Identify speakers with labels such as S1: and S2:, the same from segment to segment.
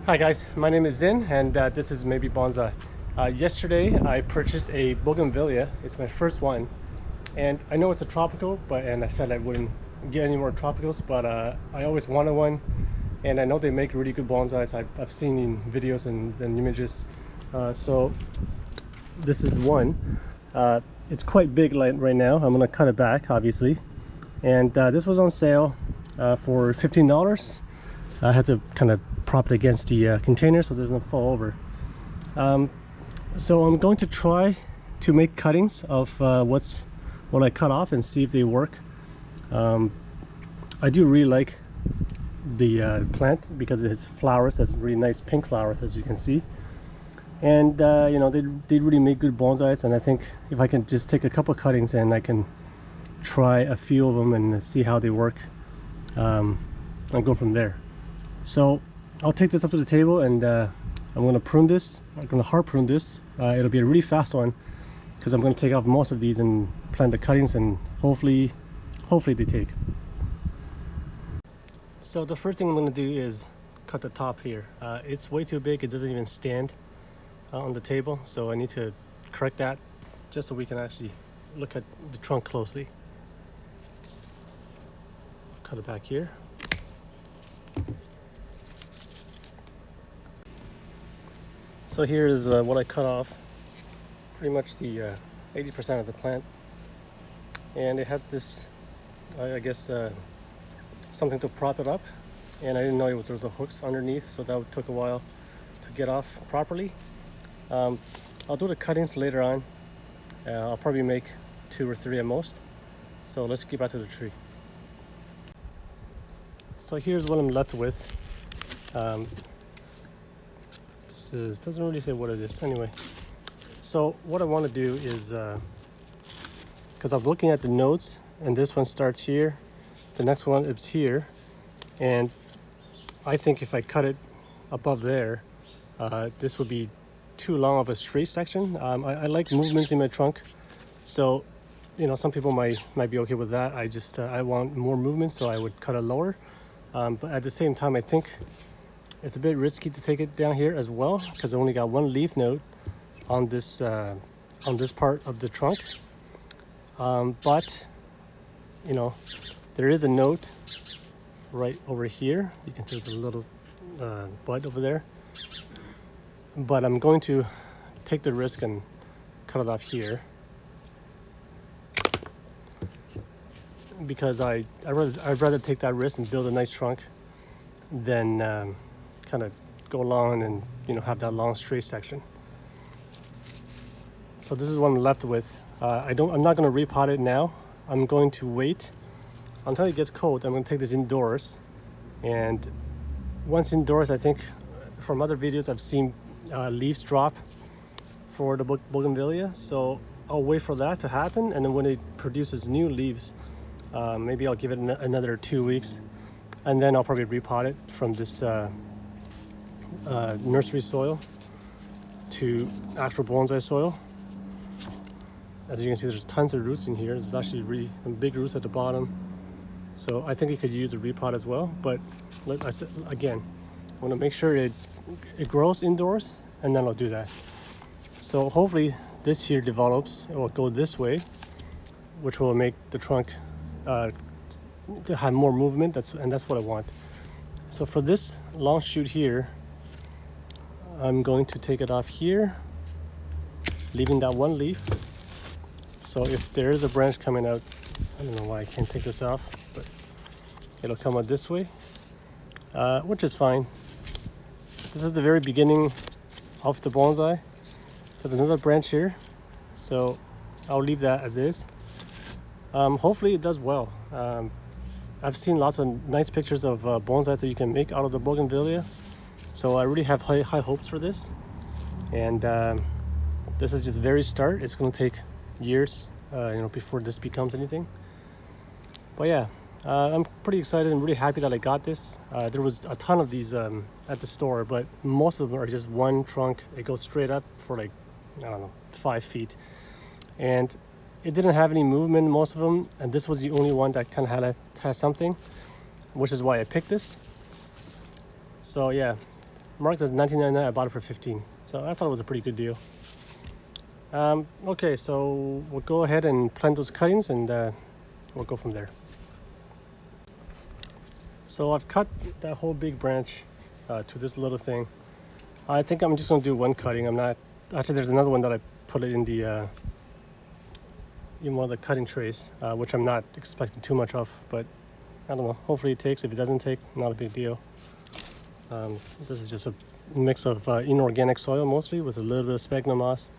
S1: Hi guys, my name is Zin and this is Maybe Bonsai. Yesterday I purchased a Bougainvillea. It's my first one, and I know it's a tropical, and I said I wouldn't get any more tropicals, but I always wanted one, and I know they make really good bonsais. I've seen in videos and images. So this is one. It's quite big right now. I'm gonna cut it back, obviously, and this was on sale for $15. I had to kind of prop it against the container so it doesn't fall over. So I'm going to try to make cuttings of what I cut off and see if they work. I do really like the plant because it has flowers. That's really nice pink flowers, as you can see, and you know, they really make good bonsais. And I think if I can just take a couple cuttings and I can try a few of them and see how they work, and go from there. So I'll take this up to the table and I'm going to prune this. I'm going to hard prune this. It'll be a really fast one because I'm going to take off most of these and plant the cuttings, and hopefully they take. So the first thing I'm going to do is cut the top here. It's way too big. It doesn't even stand on the table, so I need to correct that just so we can actually look at the trunk closely. Cut it back here. So here is what I cut off, pretty much the 80% of the plant, and it has this, I guess, something to prop it up, and I didn't know there was a hooks underneath, so that took a while to get off properly. I'll do the cuttings later on. I'll probably make 2 or 3 at most. So let's get back to the tree. So here's what I'm left with. This doesn't really say what it is anyway. So what I want to do is, because I'm looking at the nodes, and this one starts here, the next one is here, and I think if I cut it above there, this would be too long of a straight section. I like movements in my trunk, so you know, some people might be okay with that. I want more movement, so I would cut it lower, but at the same time I think it's a bit risky to take it down here as well, because I only got one leaf node on this part of the trunk. But you know, there is a node right over here. You can see the little bud over there. But I'm going to take the risk and cut it off here, because I'd rather take that risk and build a nice trunk than kind of go along and, you know, have that long straight section. So this is what I'm left with. I'm not going to repot it now. I'm going to wait until it gets cold. I'm going to take this indoors, and once indoors, I think from other videos I've seen leaves drop for the bougainvillea, so I'll wait for that to happen, and then when it produces new leaves, maybe I'll give it another 2 weeks, and then I'll probably repot it from this nursery soil to actual bonsai soil. As you can see, there's tons of roots in here. There's actually really big roots at the bottom, so I think you could use a repot as well. But I said again, I want to make sure it grows indoors, and then I'll do that. So hopefully this here develops. It will go this way, which will make the trunk to have more movement. That's what I want. So for this long shoot here, I'm going to take it off here, leaving that one leaf. So if there is a branch coming out, I don't know why I can't take this off, but it'll come out this way, which is fine. This is the very beginning of the bonsai. There's another branch here, so I'll leave that as is. Hopefully it does well. I've seen lots of nice pictures of bonsais that you can make out of the bougainvillea, so I really have high hopes for this. And this is just very start. It's going to take years, you know, before this becomes anything. But yeah, I'm pretty excited and really happy that I got this. There was a ton of these at the store, but most of them are just one trunk. It goes straight up for like, I don't know, 5 feet, and it didn't have any movement, most of them, and this was the only one that kind of had something, which is why I picked this. So yeah, marked as $19.99. I bought it for $15, so I thought it was a pretty good deal. Okay, so we'll go ahead and plant those cuttings, and we'll go from there. So I've cut that whole big branch to this little thing. I think I'm just gonna do one cutting. I'm not. Actually, there's another one that I put it in the in one of the cutting trays, which I'm not expecting too much of, but I don't know. Hopefully it takes. If it doesn't take, not a big deal. This is just a mix of inorganic soil mostly with a little bit of sphagnum moss.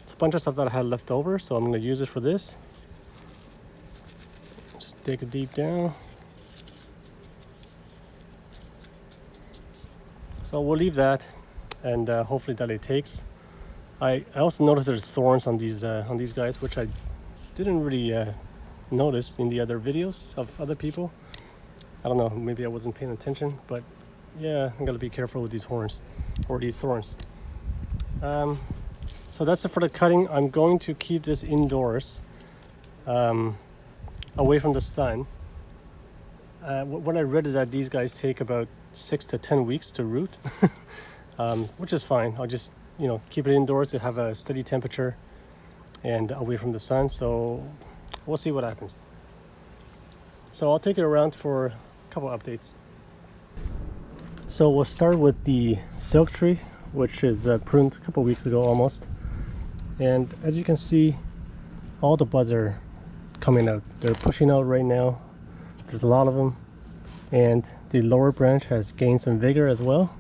S1: It's a bunch of stuff that I had left over, so I'm going to use it for this. Just dig it deep down. So we'll leave that, and hopefully that it takes. I also noticed there's thorns on these guys, which I didn't really notice in the other videos of other people. I don't know, maybe I wasn't paying attention, but yeah, I gotta be careful with these horns or these thorns. So that's it for the cutting. I'm going to keep this indoors, away from the sun. What I read is that these guys take about 6 to 10 weeks to root, which is fine. I'll just, you know, keep it indoors to have a steady temperature and away from the sun. So we'll see what happens. So I'll take it around for a couple updates. So we'll start with the silk tree, which is pruned a couple weeks ago almost. And as you can see, all the buds are coming out. They're pushing out right now. There's a lot of them. And the lower branch has gained some vigor as well.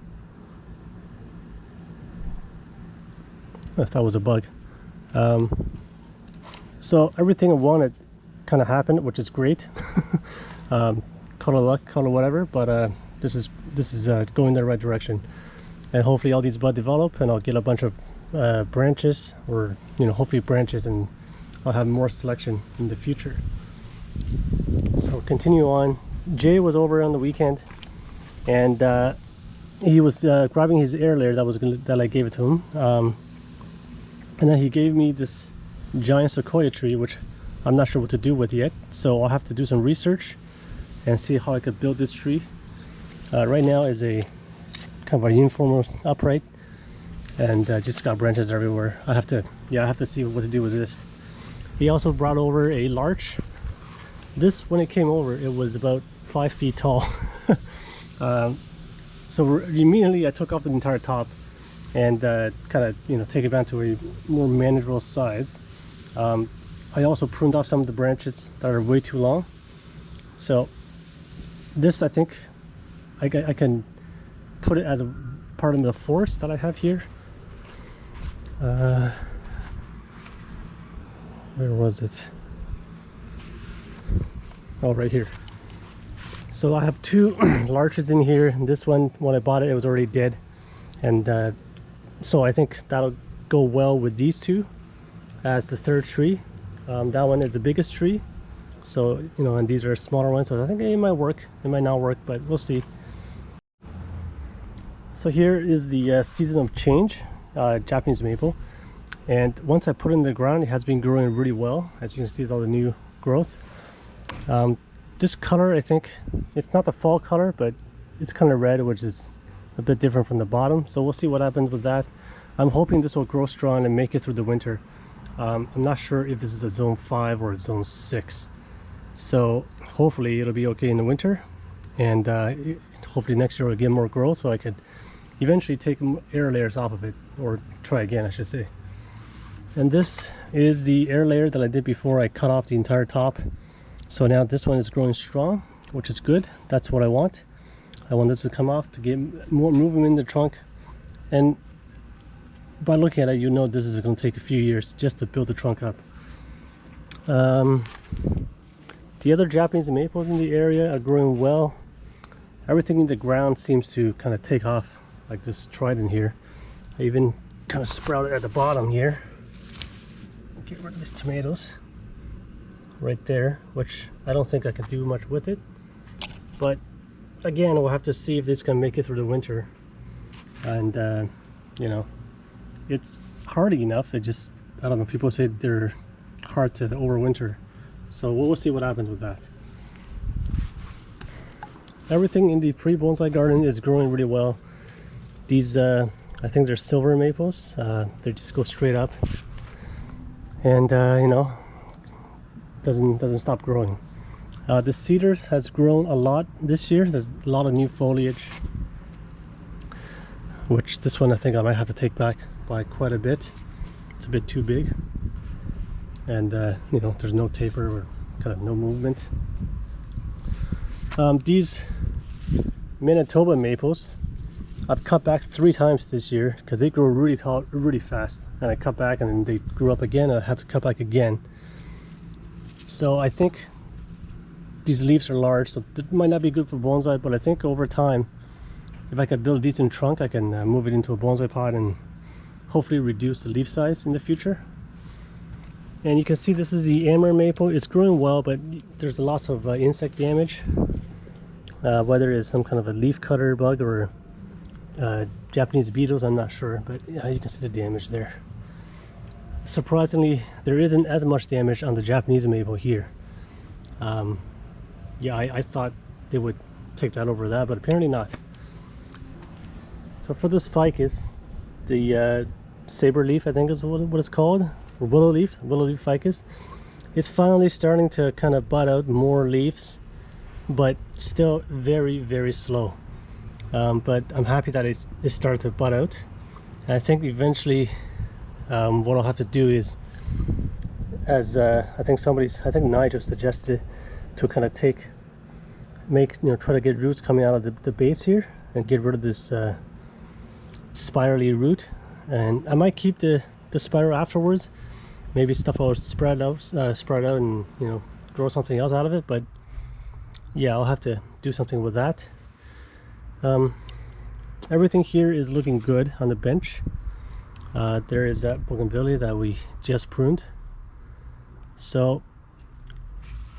S1: I thought it was a bug. So everything I wanted kind of happened, which is great. Call it luck, call it whatever, but this is going in the right direction. And hopefully all these buds develop, and I'll get a bunch of branches, or hopefully branches, and I'll have more selection in the future. So continue on. Jay was over on the weekend, and he was grabbing his air layer that I gave it to him, and then he gave me this giant sequoia tree, which I'm not sure what to do with yet. So I'll have to do some research and see how I could build this tree. Right now is a kind of a uniform upright, and just got branches everywhere. I have to see what to do with this. He also brought over a larch. This, when it came over, it was about 5 feet tall. So immediately I took off the entire top and kind of take it down to a more manageable size. I also pruned off some of the branches that are way too long. So this, I think I can put it as a part of the forest that I have here. Where was it? Oh, right here. So I have 2 larches in here, and this one, when I bought it, it was already dead, and so I think that'll go well with these 2 as the third tree. That one is the biggest tree, so and these are smaller ones, so I think it might work, it might not work, but we'll see. So here is the season of change, Japanese maple, and once I put it in the ground, it has been growing really well. As you can see, with all the new growth. This color, I think it's not the fall color, but it's kind of red, which is a bit different from the bottom. So we'll see what happens with that. I'm hoping this will grow strong and make it through the winter. I'm not sure if this is a zone 5 or a zone 6, so hopefully it'll be okay in the winter, and hopefully next year we'll get more growth, so I could eventually take air layers off of it, or try again, I should say. And this is the air layer that I did before I cut off the entire top. So now this one is growing strong, which is good. That's what I want. I want this to come off to get more, move them in the trunk. And by looking at it, this is going to take a few years just to build the trunk up. The other Japanese maples in the area are growing well. Everything in the ground seems to kind of take off, like this trident here. I even kind of sprouted at the bottom here. Get rid of these tomatoes right there, which I don't think I can do much with it, but again, we'll have to see if this can make it through the winter. And it's hardy enough. It just, I don't know, people say they're hard to overwinter, so we'll see what happens with that. Everything in the pre-bonsai garden is growing really well. These I think they're silver maples. They just go straight up, and you know, doesn't stop growing. The cedars has grown a lot this year. There's a lot of new foliage, which this one I think I might have to take back by quite a bit. It's a bit too big, and you know, there's no taper or kind of no movement. These Manitoba maples, I've cut back 3 times this year because they grow really tall, really fast, and I cut back and then they grew up again and I have to cut back again. So I think these leaves are large, so it might not be good for bonsai, but I think over time, if I could build a decent trunk, I can move it into a bonsai pot and hopefully reduce the leaf size in the future. And you can see this is the amber maple. It's growing well, but there's lots of insect damage. Whether it's some kind of a leaf cutter bug or Japanese beetles, I'm not sure, but yeah, you can see the damage there. Surprisingly, there isn't as much damage on the Japanese maple here. Yeah, I thought they would take that over that, but apparently not. So for this ficus, the saber leaf, I think is what it's called, or willow leaf ficus, it's finally starting to kind of bud out more leaves, but still very, very slow. But I'm happy that it started to bud out. And I think eventually what I'll have to do is, as I think Nigel suggested, to kind of try to get roots coming out of the base here and get rid of this spirally root. And I might keep the spiral afterwards. Maybe stuff will spread out and, you know, grow something else out of it. But yeah, I'll have to do something with that. Everything here is looking good on the bench. There is that bougainvillea that we just pruned. So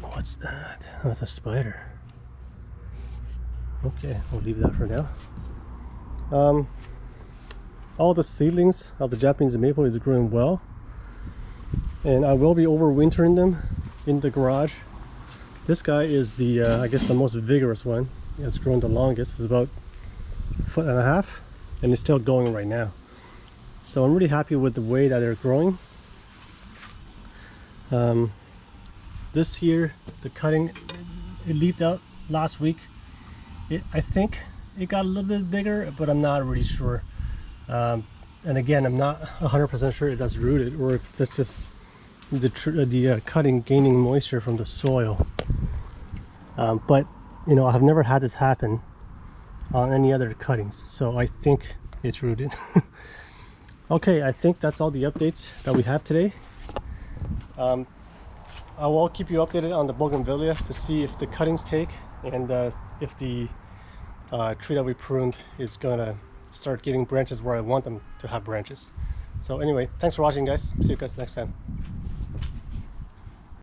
S1: what's that? Oh, it's a spider. Okay, we'll leave that for now. All the seedlings of the Japanese maple is growing well, and I will be overwintering them in the garage. This guy is the I guess the most vigorous one. It's grown the longest. It's about 1.5 feet, and it's still going right now. So I'm really happy with the way that they're growing. This here, the cutting, it leafed out last week. I think it got a little bit bigger, but I'm not really sure. And again, I'm not 100% sure if that's rooted or if that's just the cutting gaining moisture from the soil. But you know, I've never had this happen on any other cuttings, so I think it's rooted. Okay, I think that's all the updates that we have today. I will keep you updated on the bougainvillea to see if the cuttings take, and if the tree that we pruned is gonna start getting branches where I want them to have branches. So anyway, thanks for watching, guys. See you guys next time.